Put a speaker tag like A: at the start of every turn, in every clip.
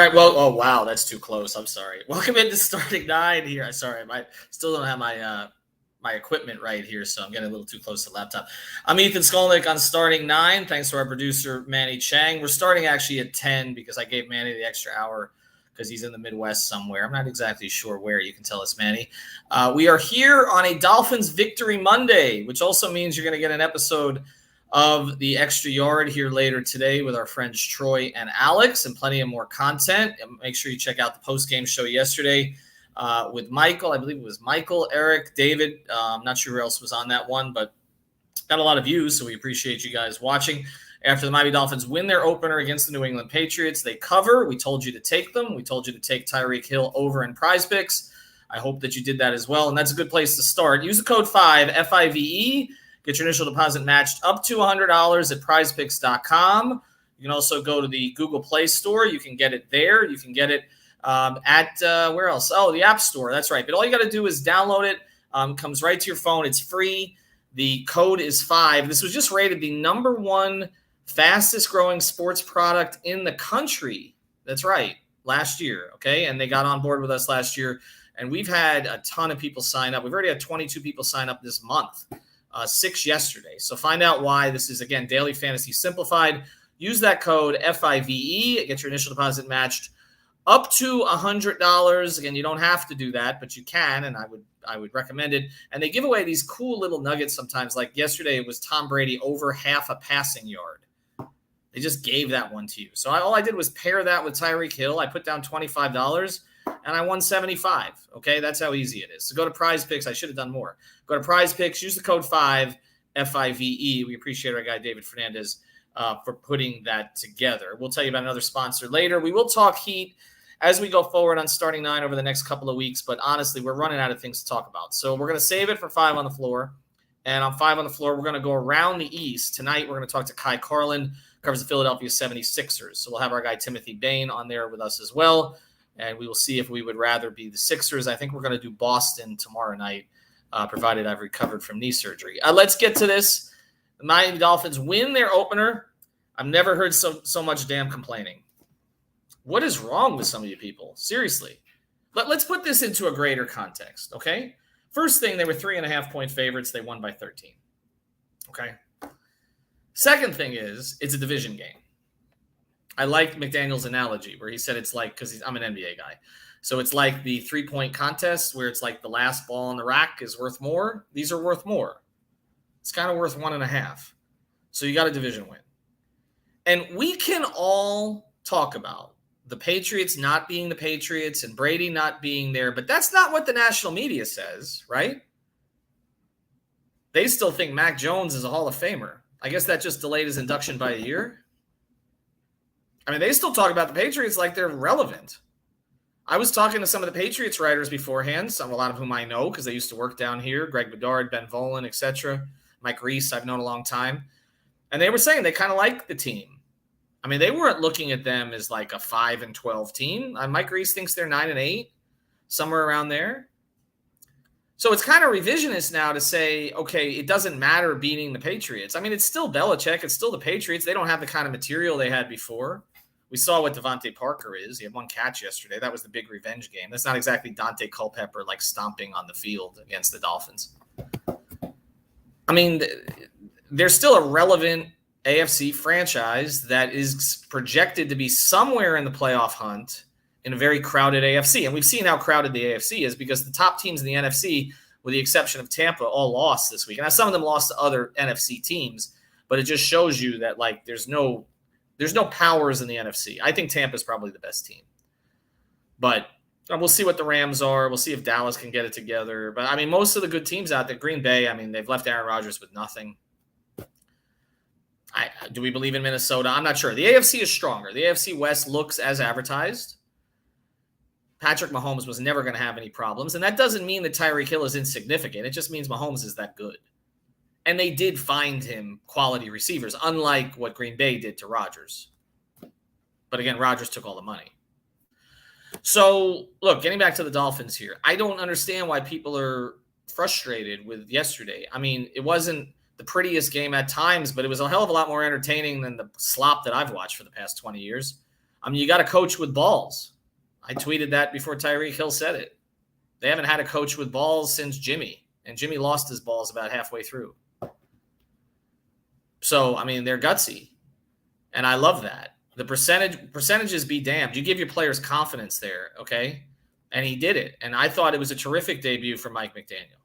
A: right. Well, oh wow, that's too close. I'm sorry. Welcome into starting nine here. Sorry, I still don't have my equipment right here, so I'm getting a little too close to the laptop. I'm Ethan Skolnick on starting nine. Thanks to our producer Manny Chang. We're starting actually at 10 because I gave Manny the extra hour because he's in the Midwest somewhere. I'm not exactly sure where. You can tell us, Manny. We are here on a Dolphins Victory Monday, which also means you're going to get an episode of the Extra Yard here later today with our friends Troy and Alex, and plenty of more content. And make sure you check out the post-game show yesterday with Michael. I believe it was Michael, Eric, David. I'm not sure who else was on that one, but got a lot of views, so we appreciate you guys watching. After the Miami Dolphins win their opener against the New England Patriots, they cover. We told you to take them. We told you to take Tyreek Hill over in Prize Picks. I hope that you did that as well, and that's a good place to start. Use the code 5, F-I-V-E. Get your initial deposit matched up to $100 at prizepicks.com. You can also go to the Google Play Store. You can get it there. You can get it at where else? Oh, the App Store. That's right. But all you got to do is download it. Comes right to your phone. It's free. The code is 5. This was just rated the #1 fastest growing sports product in the country. That's right. Last year. Okay. And they got on board with us last year. And we've had a ton of people sign up. We've already had 22 people sign up this month. 6 yesterday. So find out why. This is, again, Daily Fantasy Simplified. Use that code FIVE. Get your initial deposit matched up to $100. Again, you don't have to do that, but you can, and I would recommend it. And they give away these cool little nuggets sometimes. Like yesterday, it was Tom Brady over half a passing yard. They just gave that one to you. So all I did was pair that with Tyreek Hill. I put down $25. And I won 75. Okay, that's how easy it is. So go to Prize Picks. I should have done more. Go to Prize Picks. Use the code 5, F-I-V-E. We appreciate our guy David Fernandez for putting that together. We'll tell you about another sponsor later. We will talk Heat as we go forward on starting 9 over the next couple of weeks. But honestly, we're running out of things to talk about. So we're going to save it for 5 on the floor. And on 5 on the floor, we're going to go around the East. Tonight, we're going to talk to Kai Carlin, covers the Philadelphia 76ers. So we'll have our guy Timothy Bain on there with us as well. And we will see if we would rather be the Sixers. I think we're going to do Boston tomorrow night, provided I've recovered from knee surgery. Let's get to this. The Miami Dolphins win their opener. I've never heard so much damn complaining. What is wrong with some of you people? Seriously. Let's put this into a greater context, okay? First thing, they were 3.5-point favorites. They won by 13, okay? Second thing is, it's a division game. I like McDaniel's analogy where he said it's like, because I'm an NBA guy. So it's like the 3-point contest where it's like the last ball on the rack is worth more. These are worth more. It's kind of worth 1.5. So you got a division win. And we can all talk about the Patriots not being the Patriots and Brady not being there, but that's not what the national media says, right? They still think Mac Jones is a Hall of Famer. I guess that just delayed his induction by a year. I mean, they still talk about the Patriots like they're relevant. I was talking to some of the Patriots writers beforehand, a lot of whom I know because they used to work down here, Greg Bedard, Ben Volen, etc. Mike Reese, I've known a long time. And they were saying they kind of like the team. I mean, they weren't looking at them as like a 5-12 team. Mike Reese thinks they're 9-8, somewhere around there. So it's kind of revisionist now to say, okay, it doesn't matter beating the Patriots. I mean, it's still Belichick. It's still the Patriots. They don't have the kind of material they had before. We saw what Devontae Parker is. He had 1 catch yesterday. That was the big revenge game. That's not exactly Dante Culpepper like stomping on the field against the Dolphins. I mean, they're still a relevant AFC franchise that is projected to be somewhere in the playoff hunt in a very crowded AFC. And we've seen how crowded the AFC is because the top teams in the NFC, with the exception of Tampa, all lost this week. And some of them lost to other NFC teams, but it just shows you that like there's no powers in the NFC. I think Tampa's probably the best team. But we'll see what the Rams are. We'll see if Dallas can get it together. But, I mean, most of the good teams out there, Green Bay, I mean, they've left Aaron Rodgers with nothing. Do we believe in Minnesota? I'm not sure. The AFC is stronger. The AFC West looks as advertised. Patrick Mahomes was never going to have any problems. And that doesn't mean that Tyreek Hill is insignificant. It just means Mahomes is that good. And they did find him quality receivers, unlike what Green Bay did to Rodgers. But again, Rodgers took all the money. So, look, getting back to the Dolphins here, I don't understand why people are frustrated with yesterday. I mean, it wasn't the prettiest game at times, but it was a hell of a lot more entertaining than the slop that I've watched for the past 20 years. I mean, you got to coach with balls. I tweeted that before Tyreek Hill said it. They haven't had a coach with balls since Jimmy, and Jimmy lost his balls about halfway through. So, I mean, they're gutsy, and I love that. The percentages be damned. You give your players confidence there, okay? And he did it, and I thought it was a terrific debut for Mike McDaniel.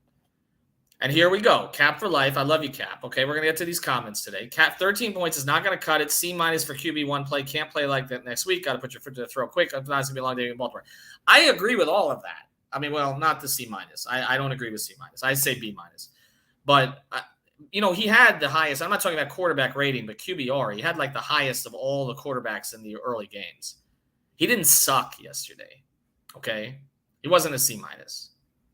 A: And here we go. Cap for life. I love you, Cap. Okay, we're going to get to these comments today. Cap, 13 points is not going to cut it. C- for QB1 play. Can't play like that next week. Got to put your foot to the throat quick. It's going to be a long day in Baltimore. I agree with all of that. I mean, well, not the C-. I don't agree with C-. I say B-. But, he had the highest. I'm not talking about quarterback rating, but QBR. He had like the highest of all the quarterbacks in the early games. He didn't suck yesterday. Okay? He wasn't a C-.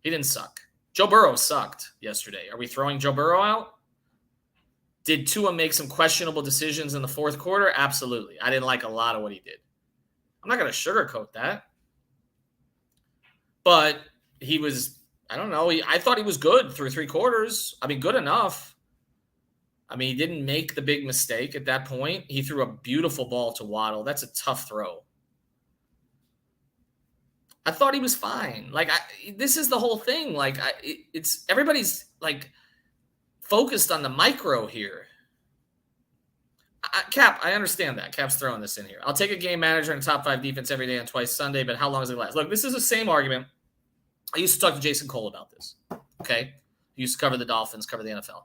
A: He didn't suck. Joe Burrow sucked yesterday. Are we throwing Joe Burrow out? Did Tua make some questionable decisions in the fourth quarter? Absolutely. I didn't like a lot of what he did. I'm not going to sugarcoat that. But he was, I don't know, I thought he was good through three quarters. I mean, good enough. I mean, he didn't make the big mistake at that point. He threw a beautiful ball to Waddle. That's a tough throw. I thought he was fine. Like, this is the whole thing. Like, it's everybody's like focused on the micro here. Cap, I understand that. Cap's throwing this in here. I'll take a game manager and a top 5 defense every day on twice Sunday, but how long does it last? Look, this is the same argument. I used to talk to Jason Cole about this. Okay, he used to cover the Dolphins, cover the NFL,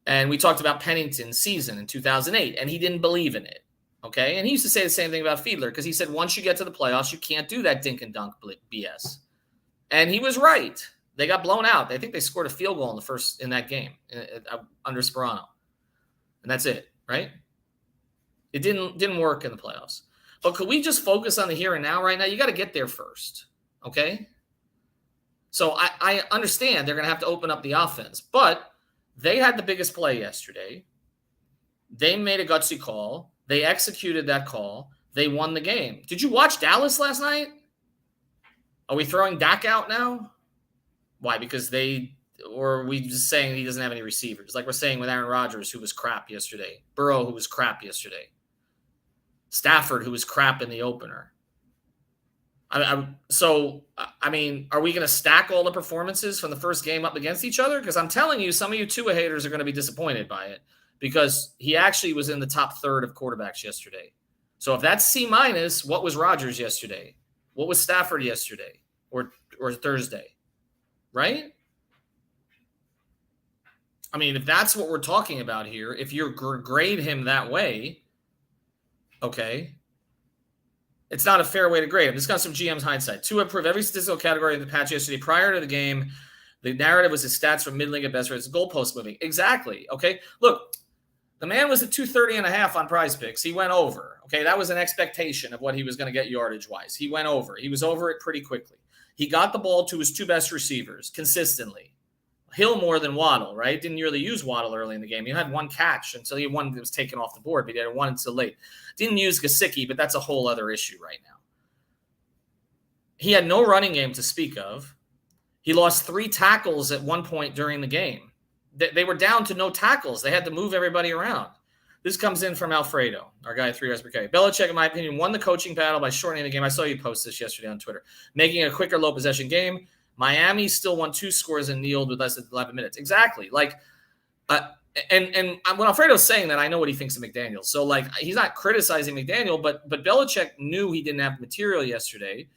A: and we talked about Pennington's season in 2008, and he didn't believe in it. Okay, and he used to say the same thing about Fiedler because he said once you get to the playoffs, you can't do that dink and dunk BS. And he was right. They got blown out. I think they scored a field goal in that game under Sperano, and that's it. Right? It didn't work in the playoffs. But could we just focus on the here and now right now? You got to get there first. Okay. So I understand they're going to have to open up the offense, but they had the biggest play yesterday. They made a gutsy call. They executed that call. They won the game. Did you watch Dallas last night? Are we throwing Dak out now? Why? Because or are we just saying he doesn't have any receivers? Like we're saying with Aaron Rodgers, who was crap yesterday. Burrow, who was crap yesterday. Stafford, who was crap in the opener. So, are we going to stack all the performances from the first game up against each other? Because I'm telling you, some of you Tua haters are going to be disappointed by it because he actually was in the top third of quarterbacks yesterday. So if that's C-, what was Rodgers yesterday? What was Stafford yesterday or Thursday? Right? I mean, if that's what we're talking about here, if you grade him that way, okay, it's not a fair way to grade him. This got some GM's hindsight. Tua improved every statistical category in the patch yesterday. Prior to the game, the narrative was his stats from middling at best, it's goalpost moving. Exactly. Okay. Look, the man was at 230.5 on Prize Picks. He went over. Okay. That was an expectation of what he was going to get yardage wise. He went over. He was over it pretty quickly. He got the ball to his two best receivers consistently. Hill more than Waddle, right? Didn't really use Waddle early in the game. He had one catch until he one that was taken off the board, but he had one until late. Didn't use Gesicki, but that's a whole other issue right now. He had no running game to speak of. He lost 3 tackles at one point during the game. They were down to no tackles. They had to move everybody around. This comes in from Alfredo, our guy at 3 yards per carry. Belichick, in my opinion, won the coaching battle by shortening the game. I saw you post this yesterday on Twitter. Making a quicker low possession game. Miami still won 2 scores and kneeled with less than 11 minutes. Exactly. Like, and when Alfredo's saying that, I know what he thinks of McDaniel. So, like, he's not criticizing McDaniel, but Belichick knew he didn't have material yesterday,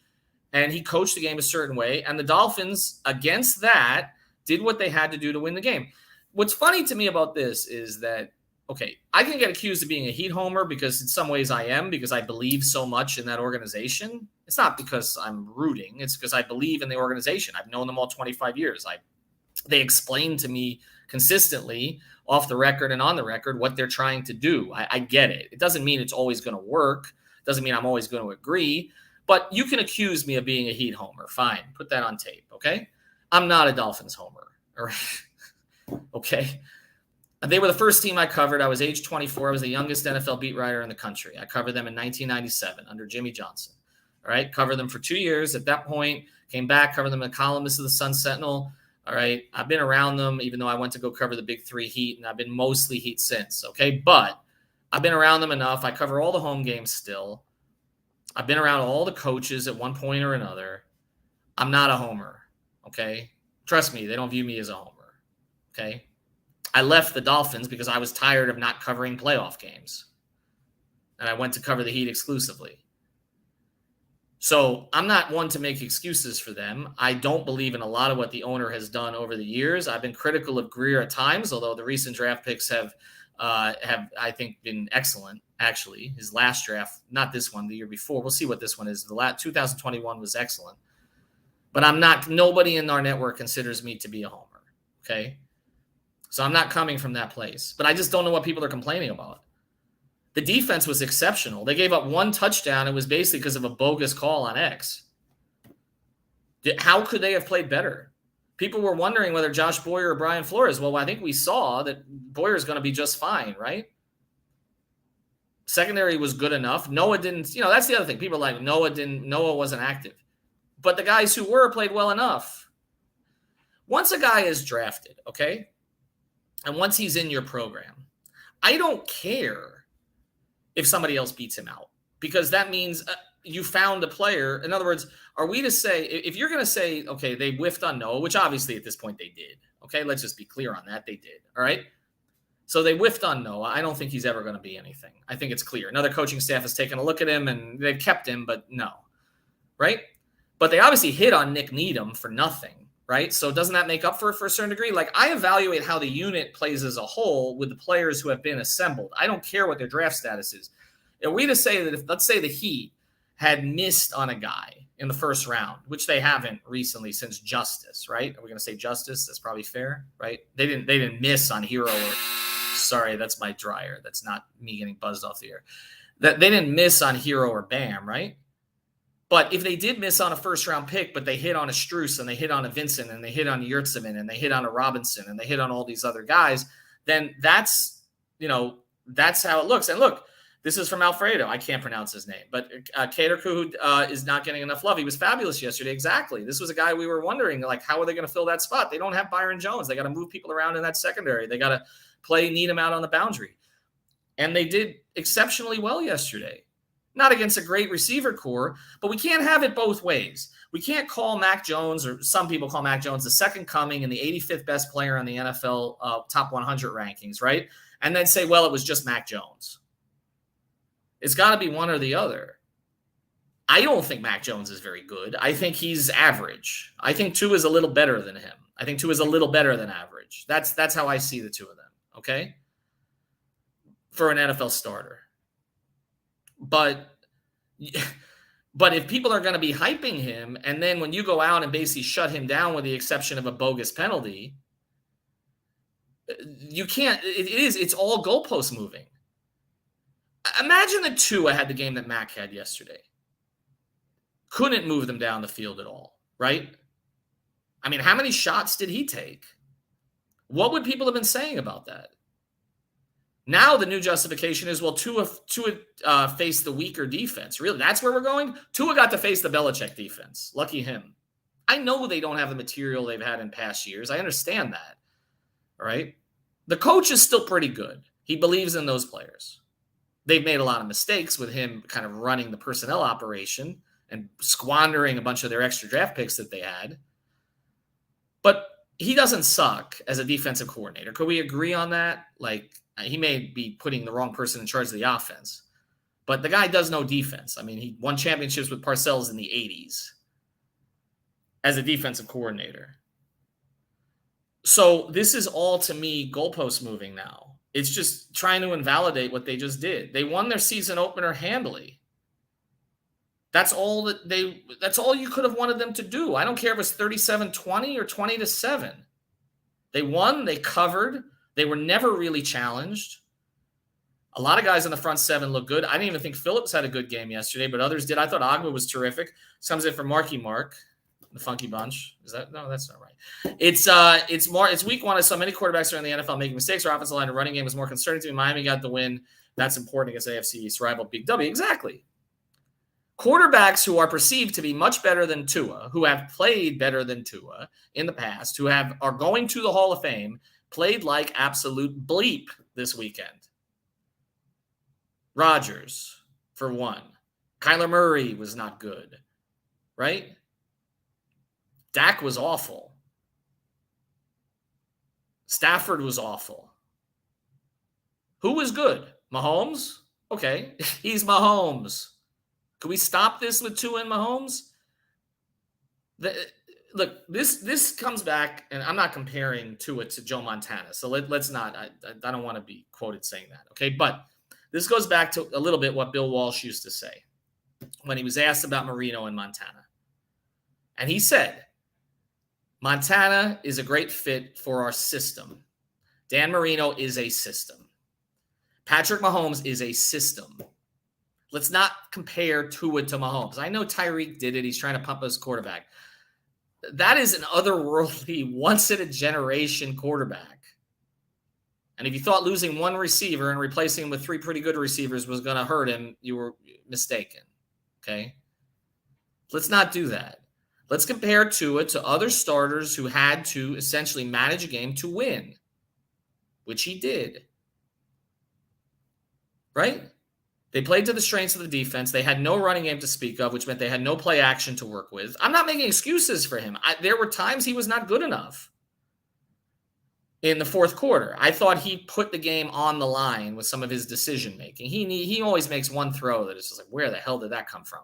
A: and he coached the game a certain way. And the Dolphins, against that, did what they had to do to win the game. What's funny to me about this is that, okay, I can get accused of being a Heat homer because in some ways I am, because I believe so much in that organization. It's not because I'm rooting. It's because I believe in the organization. I've known them all 25 years. They explain to me consistently off the record and on the record what they're trying to do. I get it. It doesn't mean it's always going to work. It doesn't mean I'm always going to agree. But you can accuse me of being a Heat homer. Fine. Put that on tape, okay? I'm not a Dolphins homer. All right? Okay? They were the first team I covered. I was age 24. I was the youngest NFL beat writer in the country. I covered them in 1997 under Jimmy Johnson. All right. Covered them for 2 years. At that point, came back, covered them in columnist of the Sun Sentinel. All right. I've been around them, even though I went to go cover the Big 3 Heat, and I've been mostly Heat since. Okay. But I've been around them enough. I cover all the home games still. I've been around all the coaches at one point or another. I'm not a homer, okay? Trust me, they don't view me as a homer, okay? I left the Dolphins because I was tired of not covering playoff games. And I went to cover the Heat exclusively. So I'm not one to make excuses for them. I don't believe in a lot of what the owner has done over the years. I've been critical of Greer at times, although the recent draft picks have I think been excellent. Actually, his last draft, not this one, the year before. We'll see what this one is. The last 2021 was excellent, but I'm not. Nobody in our network considers me to be a homer. Okay, so I'm not coming from that place. But I just don't know what people are complaining about. The defense was exceptional. They gave up one touchdown. It was basically because of a bogus call on X. How could they have played better? People were wondering whether Josh Boyer or Brian Flores. Well, I think we saw that Boyer is going to be just fine, right? Secondary was good enough. Noah didn't, that's the other thing. People are like, Noah wasn't active. But the guys who were played well enough. Once a guy is drafted, okay, and once he's in your program, I don't care if somebody else beats him out, because that means you found a player. In other words, are we to say, if you're going to say, okay, they whiffed on Noah, which obviously at this point they did. Okay, let's just be clear on that. They did. All right. So they whiffed on Noah. I don't think he's ever going to be anything. I think it's clear. Another coaching staff has taken a look at him and they've kept him, but no. Right. But they obviously hit on Nick Needham for nothing. Right. So doesn't that make up for a certain degree? Like, I evaluate how the unit plays as a whole with the players who have been assembled. I don't care what their draft status is. Are we to say that if, let's say, the Heat had missed on a guy in the first round, which they haven't recently since Justice, right? Are we going to say Justice? That's probably fair, right? They didn't miss on Hero. Sorry, that's my dryer. That's not me getting buzzed off the air. That they didn't miss on Hero or Bam, right? But if they did miss on a first-round pick, but they hit on a Strus and they hit on a Vincent and they hit on a Yurtseven and they hit on a Robinson and they hit on all these other guys, then that's how it looks. And look, this is from Alfredo. I can't pronounce his name, but Kaderku is not getting enough love. He was fabulous yesterday. Exactly. This was a guy we were wondering, like, how are they going to fill that spot? They don't have Byron Jones. They got to move people around in that secondary. They got to play Needham out on the boundary. And they did exceptionally well yesterday. Not against a great receiver core, but we can't have it both ways. We can't call Mac Jones, or some people call Mac Jones, the second coming and the 85th best player on the NFL top 100 rankings, right? And then say, well, it was just Mac Jones. It's got to be one or the other. I don't think Mac Jones is very good. I think he's average. I think Tua is a little better than him. I think Tua is a little better than average. That's how I see the two of them, okay? For an NFL starter. But if people are going to be hyping him, and then when you go out and basically shut him down with the exception of a bogus penalty, you can't. It's all goalpost moving. Imagine that Tua had the game that Mac had yesterday. Couldn't move them down the field at all, right? I mean, how many shots did he take? What would people have been saying about that? Now the new justification is, well, Tua faced the weaker defense. Really, that's where we're going? Tua got to face the Belichick defense. Lucky him. I know they don't have the material they've had in past years. I understand that. All right? The coach is still pretty good. He believes in those players. They've made a lot of mistakes with him kind of running the personnel operation and squandering a bunch of their extra draft picks that they had. But he doesn't suck as a defensive coordinator. Could we agree on that? Like, he may be putting the wrong person in charge of the offense, but the guy does know defense. I mean, he won championships with Parcells in the 80s as a defensive coordinator. So this is all, to me, goalpost moving now. It's just trying to invalidate what they just did. They won their season opener handily. That's all you could have wanted them to do. I don't care if it was 37-20 or 20-7. They won, they covered. They were never really challenged. A lot of guys in the front seven look good. I didn't even think Phillips had a good game yesterday, but others did. I thought Agba was terrific. Comes in for Marky Mark, the Funky Bunch. Is that? No, that's not right. It's week one. I saw many quarterbacks around the NFL making mistakes. Our offensive line and running game was more concerning to me. Miami got the win. That's important against AFC East rival Big W. Exactly. Quarterbacks who are perceived to be much better than Tua, who have played better than Tua in the past, who are going to the Hall of Fame, played like absolute bleep this weekend. Rodgers, for one. Kyler Murray was not good, right? Dak was awful. Stafford was awful. Who was good? Mahomes? Okay, he's Mahomes. Can we stop this with Tua and Mahomes? Look, this comes back, and I'm not comparing Tua to Joe Montana, so let's not. I don't want to be quoted saying that, okay? But this goes back to a little bit what Bill Walsh used to say when he was asked about Marino and Montana. And he said, Montana is a great fit for our system. Dan Marino is a system. Patrick Mahomes is a system. Let's not compare Tua to Mahomes. I know Tyreek did it. He's trying to pump his quarterback. That is an otherworldly, once-in-a-generation quarterback. And if you thought losing one receiver and replacing him with three pretty good receivers was going to hurt him, you were mistaken. Okay? Let's not do that. Let's compare Tua to other starters who had to essentially manage a game to win, which he did. Right? They played to the strengths of the defense. They had no running game to speak of, which meant they had no play action to work with. I'm not making excuses for him. There were times he was not good enough in the fourth quarter. I thought he put the game on the line with some of his decision-making. He always makes one throw that is just like, where the hell did that come from?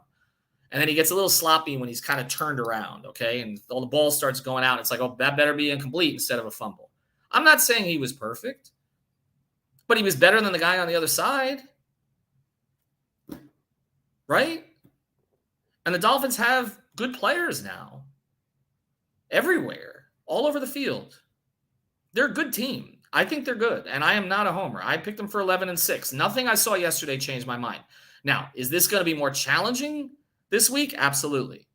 A: And then he gets a little sloppy when he's kind of turned around, okay? And all the ball starts going out. It's like, oh, that better be incomplete instead of a fumble. I'm not saying he was perfect, but he was better than the guy on the other side. Right? And the Dolphins have good players now. Everywhere. All over the field. They're a good team. I think they're good. And I am not a homer. I picked them for 11-6. Nothing I saw yesterday changed my mind. Now, is this going to be more challenging this week? Absolutely.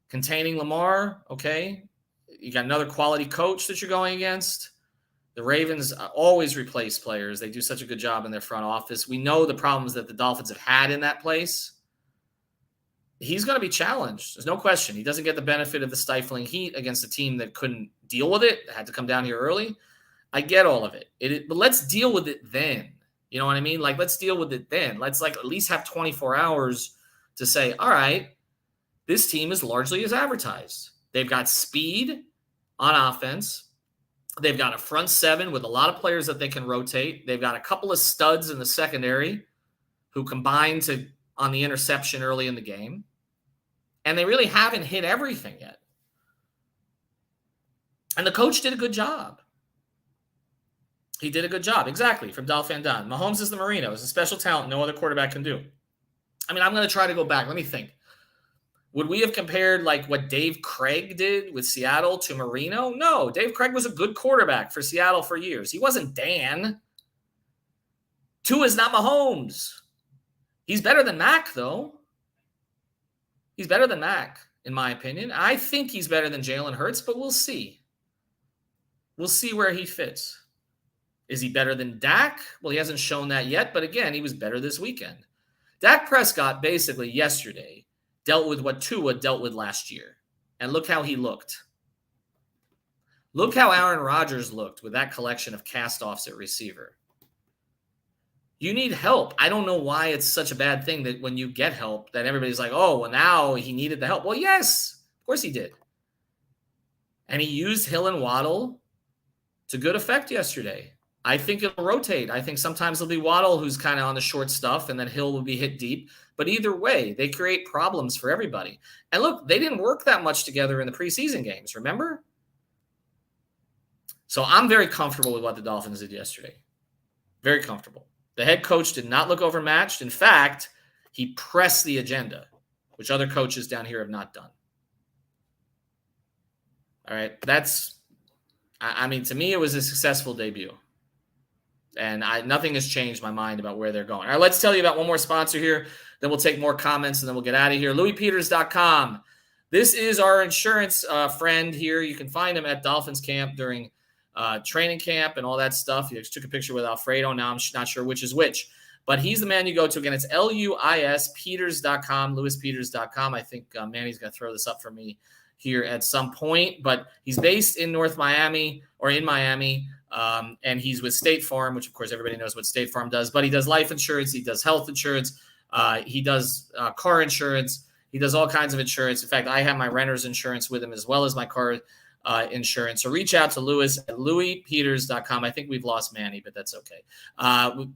A: Containing Lamar, okay. You got another quality coach that you're going against. The Ravens always replace players. They do such a good job in their front office. We know the problems that the Dolphins have had in that place. He's going to be challenged. There's no question. He doesn't get the benefit of the stifling heat against a team that couldn't deal with it, had to come down here early. I get all of it. But let's deal with it then. You know what I mean? Like, let's deal with it then. Let's at least have 24 hours to say, all right, this team is largely as advertised. They've got speed on offense. They've got a front seven with a lot of players that they can rotate. They've got a couple of studs in the secondary who combined on the interception early in the game. And they really haven't hit everything yet. And the coach did a good job. He did a good job. Exactly. From Dolphin Don. Mahomes is the Marino. It's a special talent no other quarterback can do. I mean, I'm going to try to go back. Let me think. Would we have compared like what Dave Craig did with Seattle to Marino? No, Dave Craig was a good quarterback for Seattle for years. He wasn't Dan. Tua is not Mahomes. He's better than Mac, though. He's better than Mac, in my opinion. I think he's better than Jalen Hurts, but we'll see. We'll see where he fits. Is he better than Dak? Well, he hasn't shown that yet, but again, he was better this weekend. Dak Prescott basically yesterday dealt with what Tua dealt with last year. And look how he looked. Look how Aaron Rodgers looked with that collection of cast-offs at receiver. You need help. I don't know why it's such a bad thing that when you get help, that everybody's like, oh, well, now he needed the help. Well, yes, of course he did. And he used Hill and Waddle to good effect yesterday. I think it'll rotate. I think sometimes it'll be Waddle who's kind of on the short stuff, and then Hill will be hit deep. But either way, they create problems for everybody. And look, they didn't work that much together in the preseason games, remember? So I'm very comfortable with what the Dolphins did yesterday. Very comfortable. The head coach did not look overmatched. In fact, he pressed the agenda, which other coaches down here have not done. All right, I mean, to me, it was a successful debut. And nothing has changed my mind about where they're going. All right, let's tell you about one more sponsor here. Then we'll take more comments, and then we'll get out of here. LouisPeters.com. This is our insurance friend here. You can find him at Dolphins camp during training camp and all that stuff. He took a picture with Alfredo. Now I'm not sure which is which. But he's the man you go to. Again, it's LuisPeters.com, LouisPeters.com. I think Manny's going to throw this up for me here at some point. But he's based in North Miami or in Miami. And he's with State Farm, which, of course, everybody knows what State Farm does. But he does life insurance. He does health insurance. He does car insurance. He does all kinds of insurance. In fact, I have my renter's insurance with him as well as my car insurance. So reach out to Lewis at louispeters.com. I think we've lost Manny, but that's okay. I'll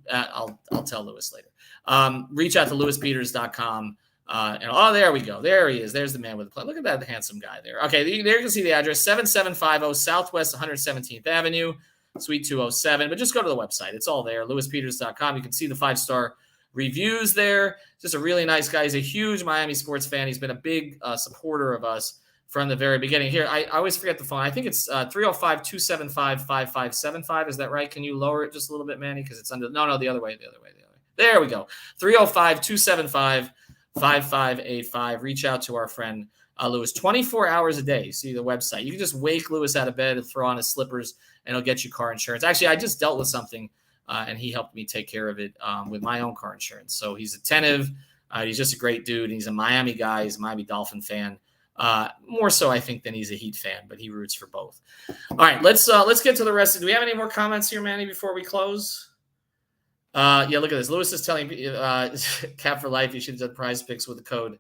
A: tell Lewis later. Reach out to louispeters.com. And there we go. There he is. There's the man with the plan. Look at that handsome guy there. Okay, there you can see the address, 7750 Southwest 117th Avenue, Suite 207. But just go to the website. It's all there, louispeters.com. You can see the 5-star reviews there. Just a really nice guy. He's a huge Miami sports fan. He's been a big supporter of us from the very beginning. Here, I always forget the phone. I think it's 305-275-5575. Is that right? Can you lower it just a little bit, Manny? Because it's under. No, the other way. There we go. 305-275-5585. Reach out to our friend Lewis 24 hours a day. See the website. You can just wake Lewis out of bed and throw on his slippers, and he'll get you car insurance. Actually, I just dealt with something, and he helped me take care of it with my own car insurance. So he's attentive. He's just a great dude. He's a Miami guy. He's a Miami Dolphin fan. More so, I think, than he's a Heat fan, but he roots for both. All right, let's get to the rest. Do we have any more comments here, Manny, before we close? Yeah, look at this. Lewis is telling Cap for Life, you should have done prize picks with the code.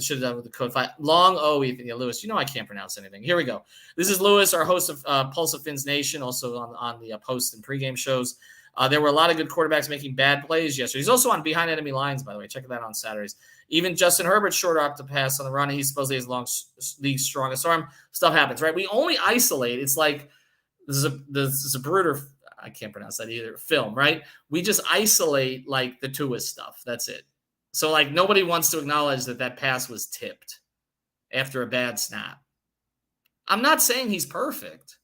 A: Should have done with the code 5. Long O, Ethan. Yeah, Lewis, I can't pronounce anything. Here we go. This is Lewis, our host of Pulse of Fins Nation, also on the post and pregame shows. There were a lot of good quarterbacks making bad plays yesterday. He's also on Behind Enemy Lines, by the way. Check that out on Saturdays. Even Justin Herbert short off the pass on the run. He supposedly has league's strongest arm. Stuff happens, right? We only isolate. It's like the Zapruder, I can't pronounce that either, film, right? We just isolate like the Tua stuff. That's it. So like nobody wants to acknowledge that pass was tipped after a bad snap. I'm not saying he's perfect,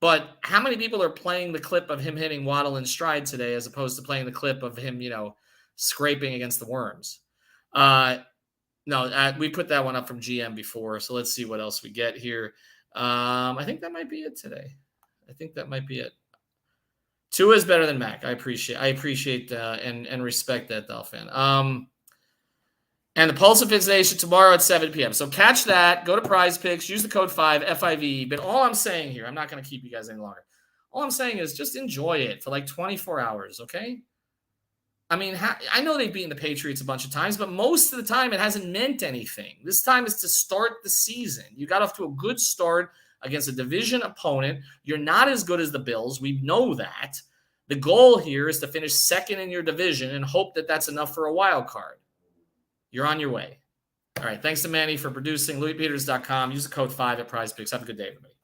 A: but how many people are playing the clip of him hitting Waddle in stride today as opposed to playing the clip of him, scraping against the worms? No, we put that one up from GM before. So let's see what else we get here. I think that might be it today. I think that might be it. Tua is better than Mac. I appreciate and respect that, Dolphin. And the Pulse of Fins Nation tomorrow at 7 p.m. So catch that. Go to Prize Picks. Use the code 5 FIV. But all I'm saying here, I'm not going to keep you guys any longer. All I'm saying is just enjoy it for like 24 hours, okay? I mean, I know they've beaten the Patriots a bunch of times, but most of the time it hasn't meant anything. This time is to start the season. You got off to a good start against a division opponent. You're not as good as the Bills. We know that. The goal here is to finish second in your division and hope that that's enough for a wild card. You're on your way. All right. Thanks to Manny for producing. LouisPeters.com. Use the code 5 at Prize Picks. Have a good day, everybody.